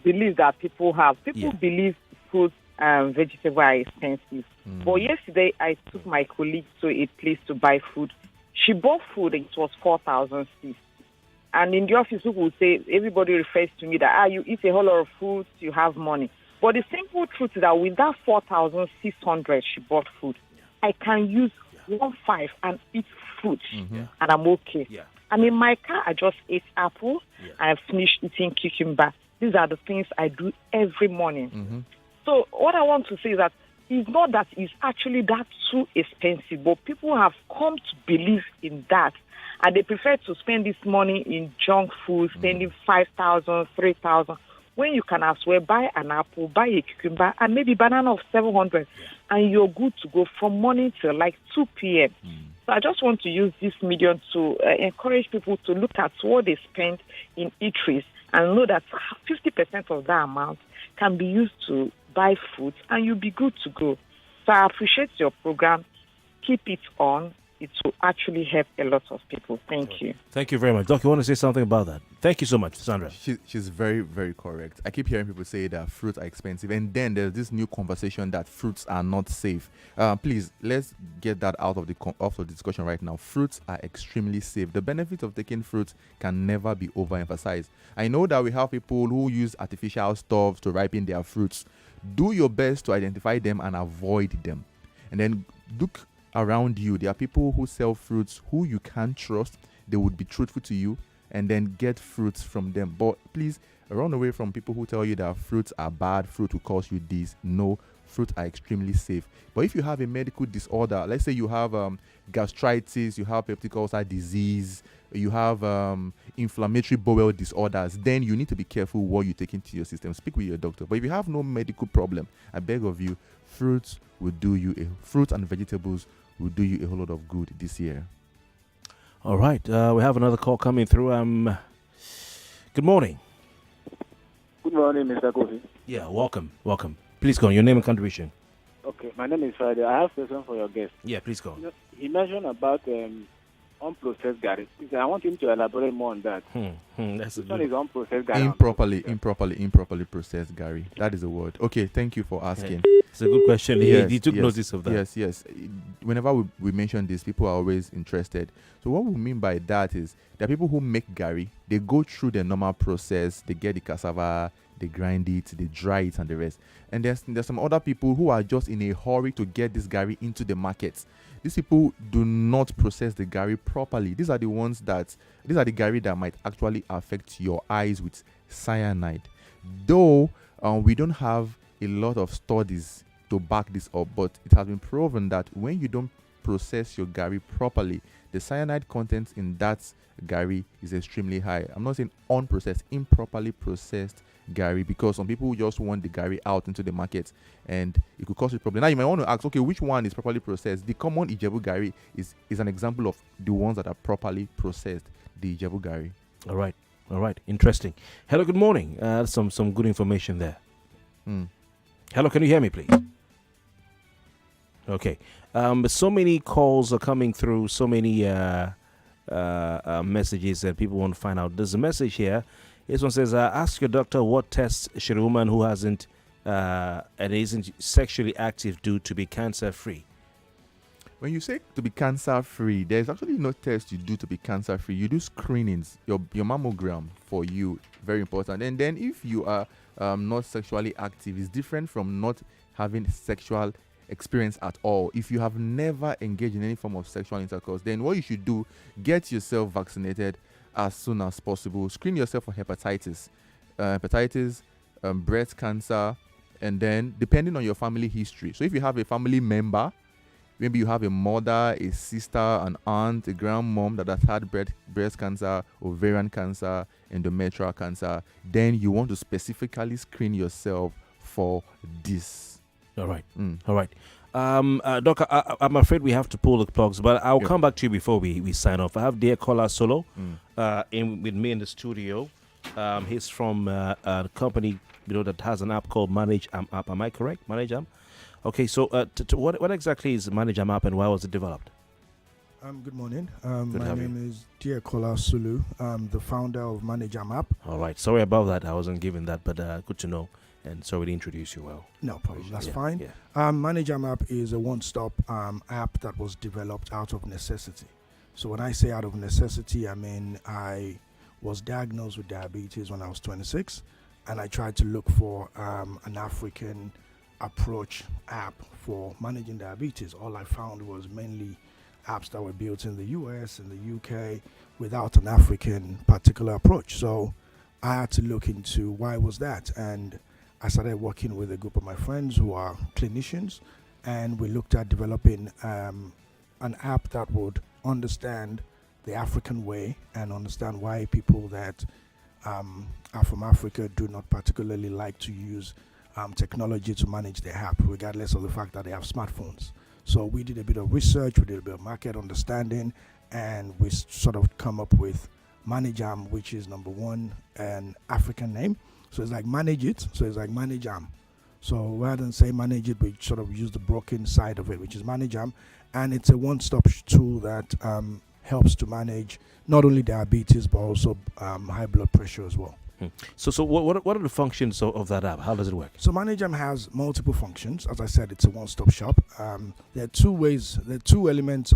beliefs that people have. People believe fruits and vegetables are expensive. But yesterday, I took my colleague to a place to buy food. She bought food and it was 4,006. And in the office, people will say, everybody refers to me that, you eat a whole lot of fruits, you have money. But the simple truth is that with that 4,600 she bought food, I can use 1.5 and eat fruit, and I'm okay. And in my car, I just ate apple, and I finished eating cucumber. These are the things I do every morning. So what I want to say is that it's not that it's actually that too expensive, but people have come to believe in that, and they prefer to spend this money in junk food, spending 5,000, 3,000, when you can as well buy an apple, buy a cucumber, and maybe banana of 700, and you're good to go from morning till like 2 p.m. So I just want to use this medium to encourage people to look at what they spend in eateries and know that 50% of that amount can be used to buy food, and you'll be good to go. So I appreciate your program. Keep it on. It will actually help a lot of people. Thank you. Thank you very much. Doc, you want to say something about that? Thank you so much, Sandra. She's very, very correct. I keep hearing people say that fruits are expensive, and then there's this new conversation that fruits are not safe. Please, let's get that out of the discussion right now. Fruits are extremely safe. The benefit of taking fruits can never be overemphasized. I know that we have people who use artificial stuff to ripen their fruits. Do your best to identify them and avoid them. And then look around you. There are people who sell fruits who you can't trust. They would be truthful to you, and then get fruits from them. But please run away from people who tell you that fruits are bad, fruit will cause you this. No, fruits are extremely safe. But if you have a medical disorder, let's say you have gastritis, you have peptic ulcer disease, you have inflammatory bowel disorders, then you need to be careful what you take into your system. Speak with your doctor. But if you have no medical problem, I beg of you, fruits and vegetables will do you a whole lot of good this year. All right. We have another call coming through. Good morning. Good morning, Mr. Kofi. Yeah, welcome. Please go on. Your name and contribution. Okay, my name is Friday. I have a question for your guest. Yeah, please go on. He mentioned about unprocessed gari. I want him to elaborate more on that. That's this one is unprocessed gari. Improperly processed gari. That is the word. Okay, thank you for asking. It's a good question. He took notice of that. Yes. Whenever we mention this, people are always interested. So what we mean by that is there are people who make gari. They go through the normal process. They get the cassava, they grind it, they dry it, and the rest. And there's some other people who are just in a hurry to get this gari into the market. These people do not process the gari properly. These are the gari that might actually affect your eyes with cyanide. Though we don't have a lot of studies to back this up, but it has been proven that when you don't process your gari properly, the cyanide content in that gari is extremely high. I'm not saying unprocessed, improperly processed gari, because some people just want the gari out into the market and it could cause a problem. Now you might want to ask, okay, which one is properly processed? The common Ijebu gari is an example of the ones that are properly processed, the Ijebu gari. All right. Interesting. Hello, good morning. Some good information there. Hello, can you hear me, please? Okay. So many calls are coming through, so many messages that people want to find out. There's a message here. This one says, ask your doctor what tests should a woman who hasn't and isn't sexually active do to be cancer-free. When you say to be cancer-free, there's actually no test you do to be cancer-free. You do screenings, your mammogram for you, very important. And then if you are not sexually active, it's different from not having sexual experience at all. If you have never engaged in any form of sexual intercourse, then what you should do, get yourself vaccinated as soon as possible. Screen yourself for hepatitis, breast cancer, and then depending on your family history. So if you have a family member, maybe you have a mother, a sister, an aunt, a grandmom that has had breast cancer, ovarian cancer, endometrial cancer, then you want to specifically screen yourself for this. All right. Doc, I'm afraid we have to pull the plugs, but I'll come back to you before we sign off. I have dear caller Solo with me in the studio. He's from a company that has an app called Manage App. Am I correct? Manage App? Okay, so what exactly is Manage App and why was it developed? Good morning. My name is Dear Kola Sulu. I'm the founder of Manage App. All right. Sorry about that. I wasn't given that, but good to know. And sorry to introduce you well. No problem. That's fine. Yeah. Manage App is a one-stop app that was developed out of necessity. So when I say out of necessity, I mean I was diagnosed with diabetes when I was 26, and I tried to look for an African approach app for managing diabetes. All I found was mainly apps that were built in the US and the UK without an African particular approach. So I had to look into why was that, and I started working with a group of my friends who are clinicians, and we looked at developing an app that would understand the African way and understand why people that are from Africa do not particularly like to use technology to manage their app, regardless of the fact that they have smartphones. So we did a bit of research, we did a bit of market understanding, and we sort of come up with Managam, which is number one, an African name. So it's like manage it, so it's like Managam. So rather than say manage it, we sort of use the broken side of it, which is Managam, and it's a one-stop tool that helps to manage not only diabetes but also high blood pressure as well. So what are the functions of that app? How does it work? So Managem has multiple functions. As I said, it's a one-stop shop. There are two elements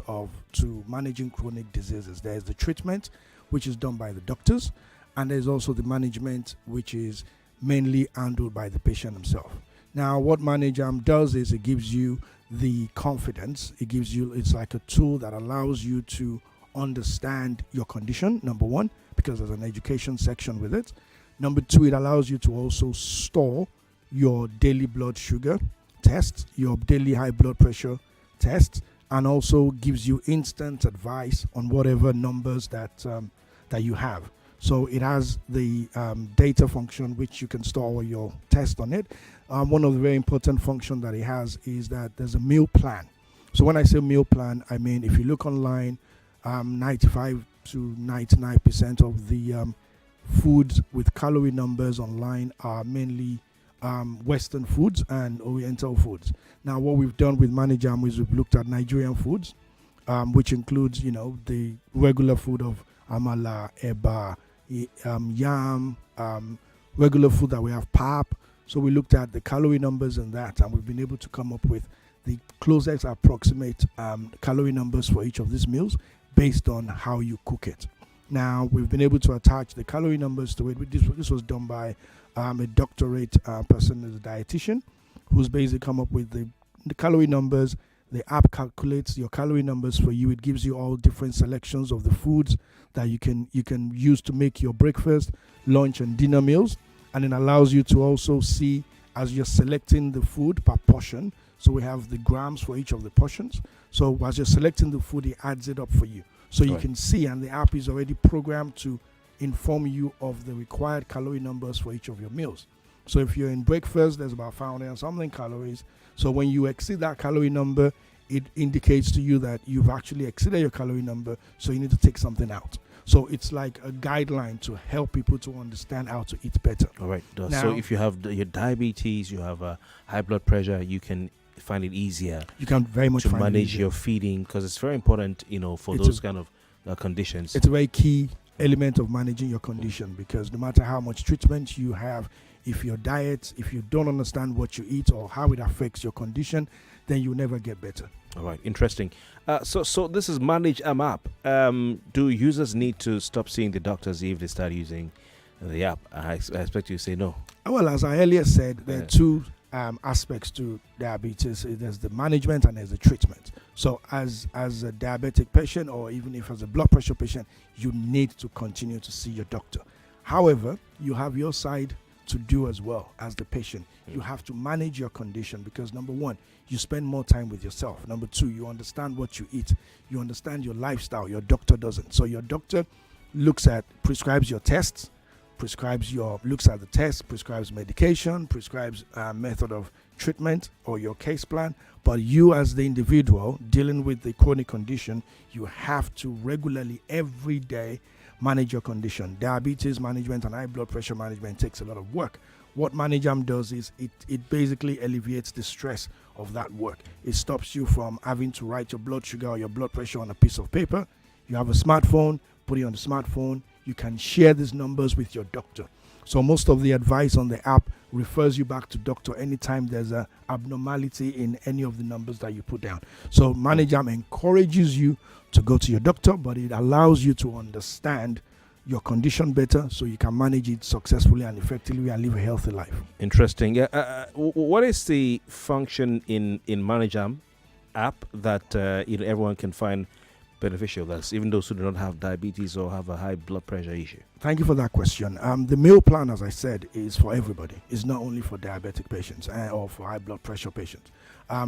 to managing chronic diseases. There's the treatment, which is done by the doctors, and there's also the management, which is mainly handled by the patient himself. Now, what Managem does is it gives you the confidence. It's like a tool that allows you to understand your condition, number one, because there's an education section with it. Number two, it allows you to also store your daily blood sugar tests, your daily high blood pressure tests, and also gives you instant advice on whatever numbers that you have. So it has the data function, which you can store your test on it. One of the very important functions that it has is that there's a meal plan. So when I say meal plan, I mean if you look online, 95 to 99% of the foods with calorie numbers online are mainly Western foods and Oriental foods. Now, what we've done with Managem is we've looked at Nigerian foods, which includes, the regular food of amala, eba, yam, regular food that we have, pap. So we looked at the calorie numbers and that, and we've been able to come up with the closest approximate calorie numbers for each of these meals based on how you cook it. Now, we've been able to attach the calorie numbers to it. This was done by a doctorate person, as a dietitian, who's basically come up with the calorie numbers. The app calculates your calorie numbers for you. It gives you all different selections of the foods that you can use to make your breakfast, lunch, and dinner meals. And it allows you to also see, as you're selecting the food per portion, so we have the grams for each of the portions. So as you're selecting the food, it adds it up for you. So you can see, and the app is already programmed to inform you of the required calorie numbers for each of your meals. So if you're in breakfast, there's about 500 and something calories. So when you exceed that calorie number, it indicates to you that you've actually exceeded your calorie number, so you need to take something out. So it's like a guideline to help people to understand how to eat better. All right. Now, so if you have your diabetes, you have high blood pressure, you can find it easier. You can very much to find manage your feeding, because it's very important, for those kind of conditions. It's a very key element of managing your condition, because no matter how much treatment you have, if your diet, if you don't understand what you eat or how it affects your condition, then you'll never get better. All right, interesting. So this is Managem app. Do users need to stop seeing the doctors if they start using the app? I expect you to say no. Well, as I earlier said, there are two aspects to diabetes. There's the management and there's the treatment. So as a diabetic patient, or even if as a blood pressure patient, you need to continue to see your doctor. However, you have your side to do as well as the patient. You have to manage your condition, because number one, you spend more time with yourself. Number two, you understand what you eat. You understand your lifestyle. Your doctor doesn't. So your doctor prescribes your tests, looks at the test, prescribes medication, prescribes a method of treatment or your case plan. But you, as the individual dealing with the chronic condition, you have to regularly, every day, manage your condition. Diabetes management and high blood pressure management takes a lot of work. What Managem does is it basically alleviates the stress of that work. It stops you from having to write your blood sugar or your blood pressure on a piece of paper. You have a smartphone, put it on the smartphone. You can share these numbers with your doctor. So most of the advice on the app refers you back to doctor anytime there's an abnormality in any of the numbers that you put down. So Managem encourages you to go to your doctor, but it allows you to understand your condition better so you can manage it successfully and effectively and live a healthy life. Interesting. What is the function in Manajam app that everyone can find beneficial? That's even those who do not have diabetes or have a high blood pressure issue. Thank you for that question. The meal plan, as I said, is for everybody. It's not only for diabetic patients or for high blood pressure patients.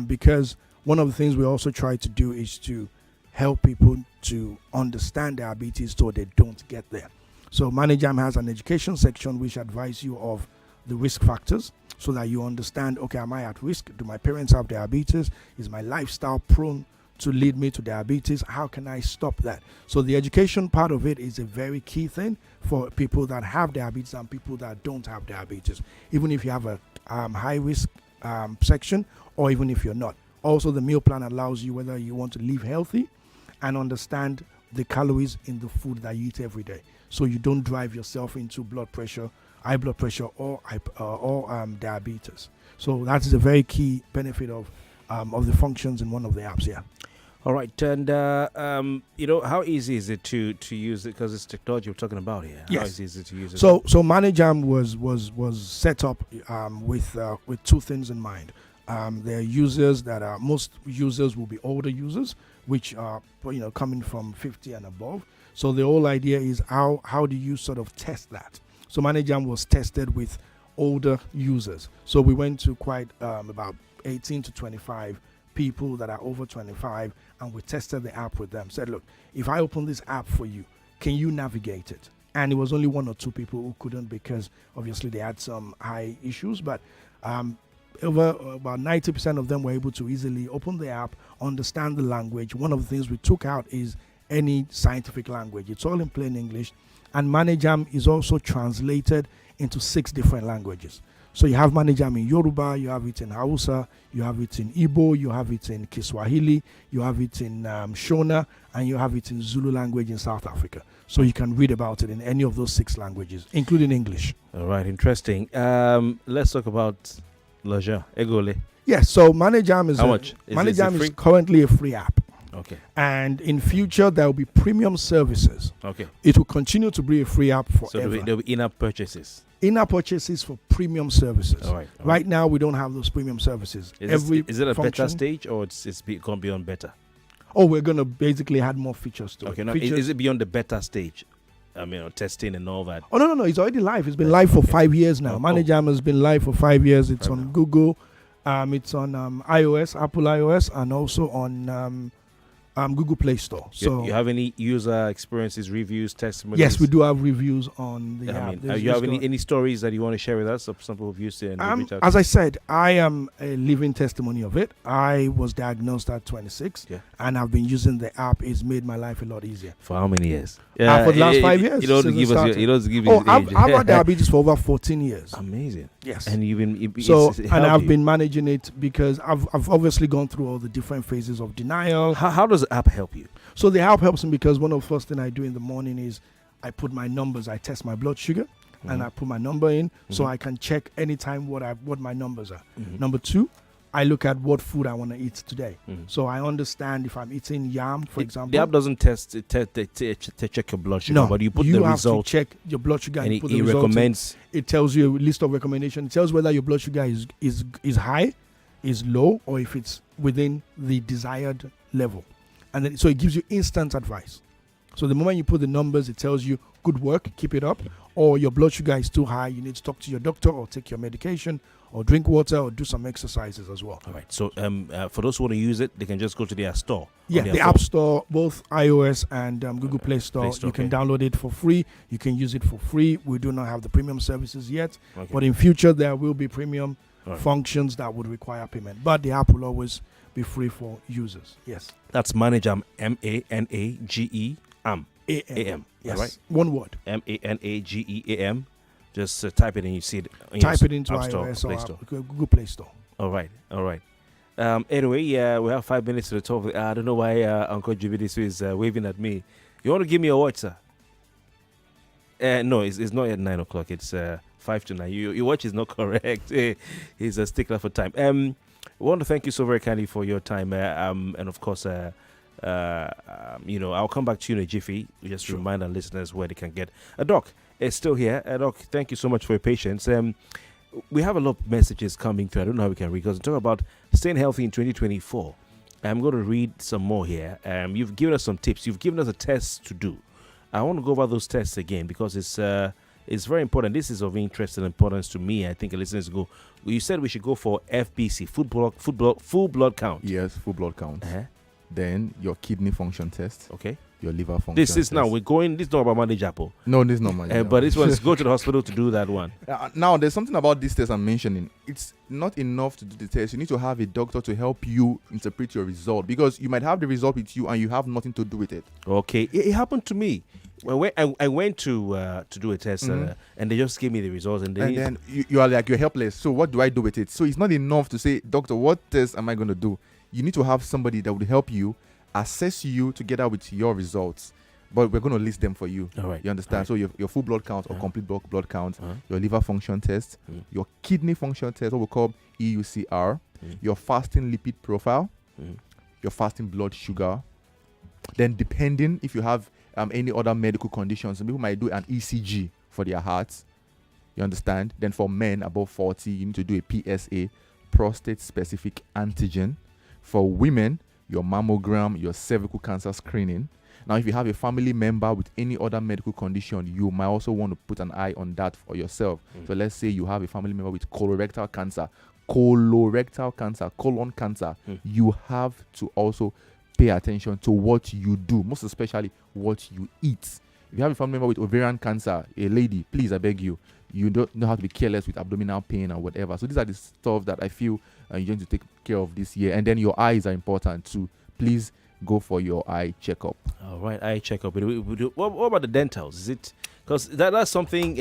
Because one of the things we also try to do is to help people to understand diabetes so they don't get there. So Manajam has an education section which advises you of the risk factors so that you understand, okay, am I at risk? Do my parents have diabetes? Is my lifestyle prone to lead me to diabetes? How can I stop that? So the education part of it is a very key thing for people that have diabetes and people that don't have diabetes, even if you have a high risk section or even if you're not. Also, the meal plan allows you whether you want to live healthy and understand the calories in the food that you eat every day, so you don't drive yourself into high blood pressure or diabetes. So that is a very key benefit of the functions in one of the apps here. All right, and how easy is it to use it? Because it's technology we're talking about here. Yes. How easy is it to use it? So Manajam was set up with two things in mind. There are users most users will be older users, which are coming from 50 and above. So the whole idea is how do you sort of test that? So Manajam was tested with older users. So we went to quite about 18 to 25 people that are over 25, and we tested the app with them. Said, look, if I open this app for you, can you navigate it? And it was only one or two people who couldn't because obviously they had some high issues, but over about 90% of them were able to easily open the app, understand the language. One of the things we took out is any scientific language. It's all in plain English. And Manajam is also translated into 6 different languages. So you have Manajam in Yoruba, you have it in Hausa, you have it in Igbo, you have it in Kiswahili, you have it in Shona, and you have it in Zulu language in South Africa. So you can read about it in any of those 6 languages, including English. All right, interesting. Let's talk about Leisure, Egole. Yes, so Manajam is how much? Manajam is currently a free app. Okay. And in future there will be premium services. Okay. It will continue to be a free app forever. So there'll be in-app purchases. In-app purchases for premium services. All right. Right now we don't have those premium services. Is it a beta stage or it's going to be on beta? Oh, we're going to basically add more features to it. Okay. Now, is it beyond the beta stage? I mean, testing and all that. Oh no! It's already live. It's been live for 5 years now. Manajam has been live for 5 years. It's on Google. It's on iOS, Apple iOS, and also on Google Play Store. So you have any user experiences, reviews, testimonies? Yes, we do have reviews on the app. You have any stories that you want to share with us of some people who've used it? And as I said, I am a living testimony of it. I was diagnosed at 26, and I've been using the app. It's made my life a lot easier. For how many years? For the last 5 years. You don't give us. I've had diabetes for over 14 years. Amazing. Yes. And you've been I've been managing it because I've obviously gone through all the different phases of denial. How does the app help you? So the app helps me because one of the first things I do in the morning is I put my numbers. I test my blood sugar, and I put my number in so I can check anytime what my numbers are. Number 2, I look at what food I want to eat today. So I understand if I'm eating yam, for example. The app doesn't check your blood sugar, but you put the result. You have to check your blood sugar and you put the result recommends. It tells you a list of recommendations. It tells whether your blood sugar is high, is low, or if it's within the desired level. And then so it gives you instant advice. So the moment you put the numbers, it tells you, good work, keep it up. Or your blood sugar is too high, you need to talk to your doctor or take your medication or drink water or do some exercises as well. All right. So for those who want to use it, they can just go to their store. Yeah, the App Store, both iOS and Google Play Store. You can download it for free. You can use it for free. We do not have the premium services yet. Okay. But in future, there will be premium functions that would require payment. But the app will always be free for users. Yes. That's Manajam, MANAGEAM. AM. Yes. All right. One word. MANAGEAM. Just type it and you see it. Type it into App Store, iOS Play or Store. Google Play Store. All right. Anyway, we have 5 minutes to the top. I don't know why Uncle Jubidisu is waving at me. You want to give me a watch, sir? No, it's not at 9 o'clock. It's 5 to 9. Your watch is not correct. He's a stickler for time. I want to thank you so very kindly for your time. And of course, I'll come back to you in a jiffy. Just to remind our listeners where they can get. Doc is still here. Doc, thank you so much for your patience. We have a lot of messages coming through. I don't know how we can read, because we talk about staying healthy in 2024. I'm going to read some more here. You've given us some tips. You've given us a test to do. I want to go over those tests again, because it's very important. This is of interest and importance to me. I think listeners go. You said we should go for FBC, full blood count. Yes, full blood count. Then your kidney function test. Okay. Your liver function. This is test. now we're going. This is not about Monday Japo. No, this is not Monday. But this one is go to the hospital to do that one. Now, there's something about this test I'm mentioning. It's not enough to do the test. You need to have a doctor to help you interpret your result, because you might have the result with you and you have nothing to do with it. Okay, it happened to me. When I went to do a test, and they just gave me the results, and then you are like, you're helpless. So what do I do with it? So it's not enough to say, doctor, what test am I going to do? You need to have somebody that would help you assess you together with your results. But we're going to list them for you. All right. You understand? So your full blood count or complete blood count, your liver function test, your kidney function test, what we call EUCR, your fasting lipid profile, your fasting blood sugar. Then, depending if you have any other medical conditions, some people might do an ECG for their hearts. You understand? Then for men above 40, you need to do a PSA, prostate specific antigen. For women, your mammogram, your cervical cancer screening. Now, if you have a family member with any other medical condition, you might also want to put an eye on that for yourself. So let's say you have a family member with colorectal cancer, colon cancer. You have to also pay attention to what you do, most especially what you eat. If you have a family member with ovarian cancer, a lady, please, I beg you, you don't know how to be careless with abdominal pain or whatever. So these are the stuff that I feel you need to take care of this year. And then your eyes are important too. Please go for your eye checkup. All right, eye checkup. What about the dentals? Is it because that's something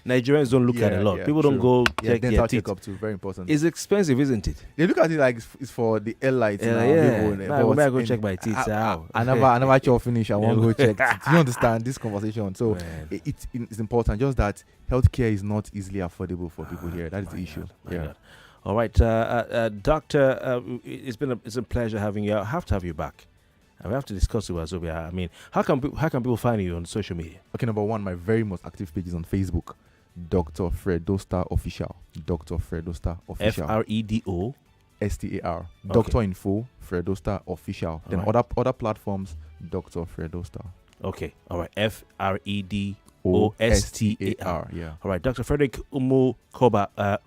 Nigerians don't look at a lot. People don't go check dental their teeth. checkup too. Very important. It's expensive, isn't it? They look at it like it's for the airlights. I'm going to go check my teeth. I never actually finish. I want to go check. Do you understand this conversation? So it's important. Just that healthcare is not easily affordable for people here. That is the issue. God. All right, Doctor. It's a pleasure having you. I have to have you back. We have to discuss it with Azobia. I mean, how can people find you on social media? Okay, number one, my very most active page is on Facebook, Dr. Fredosta Official. Dr. Fredosta Official. FREDO STAR. Doctor Info Fredosta Official. Then other platforms, Dr. Fredosta. Okay, all right. FREDOSTAR. Yeah. All right, Dr. Frederick Unuigbokhai.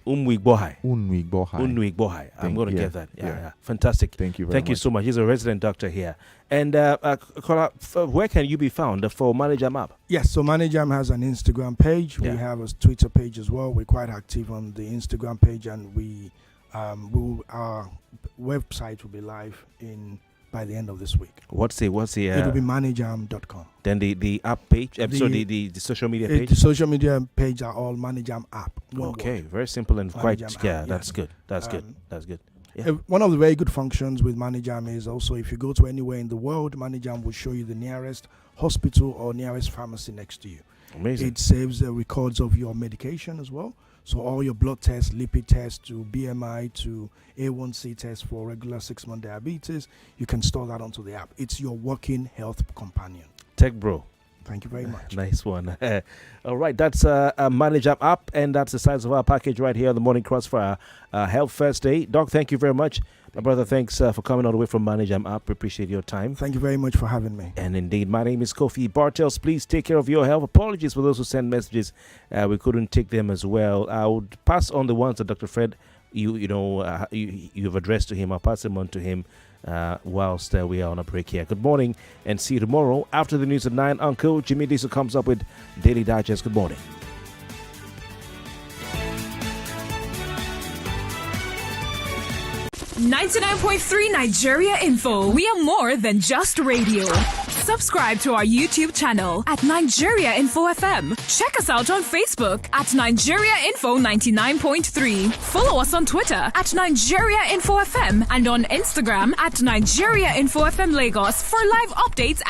Unuigbokhai. I'm going to get that. Yeah. Fantastic. Thank you very much. Thank you so much. He's a resident doctor here. And where can you be found for Manajam app? Yes, so Manajam has an Instagram page. We have a Twitter page as well. We're quite active on the Instagram page, and our website will be live by the end of this week. What's the? It will be manajam.com. Then the app page, the social media page. The social media page are all Manajam app. Okay, very simple and quite Manajam app, that's good. That's good. Yeah. One of the very good functions with Manajam is also if you go to anywhere in the world, Manajam will show you the nearest hospital or nearest pharmacy next to you. Amazing. It saves the records of your medication as well. So all your blood tests, lipid tests, to BMI, to A1C tests for regular 6-month diabetes, you can store that onto the app. It's your working health companion. Tech bro. Thank you very much. Nice one. All right, that's a Manajam app, and that's the size of our package right here on the Morning Crossfire Health First Day. Doc, thank you very much. My brother, thanks for coming all the way from Manajam app. We appreciate your time. Thank you very much for having me. And indeed, my name is Kofi Bartels. Please take care of your health. Apologies for those who send messages. We couldn't take them as well. I would pass on the ones that Dr. Fred, you've addressed to him. I'll pass them on to him whilst we are on a break here. Good morning, and see you tomorrow. After the news at 9, Uncle Jimmy Diesel comes up with Daily Digest. Good morning. 99.3 Nigeria Info. We are more than just radio. Subscribe to our YouTube channel at Nigeria Info FM. Check us out on Facebook at Nigeria Info 99.3. Follow us on Twitter at Nigeria Info FM and on Instagram at Nigeria Info FM Lagos for live updates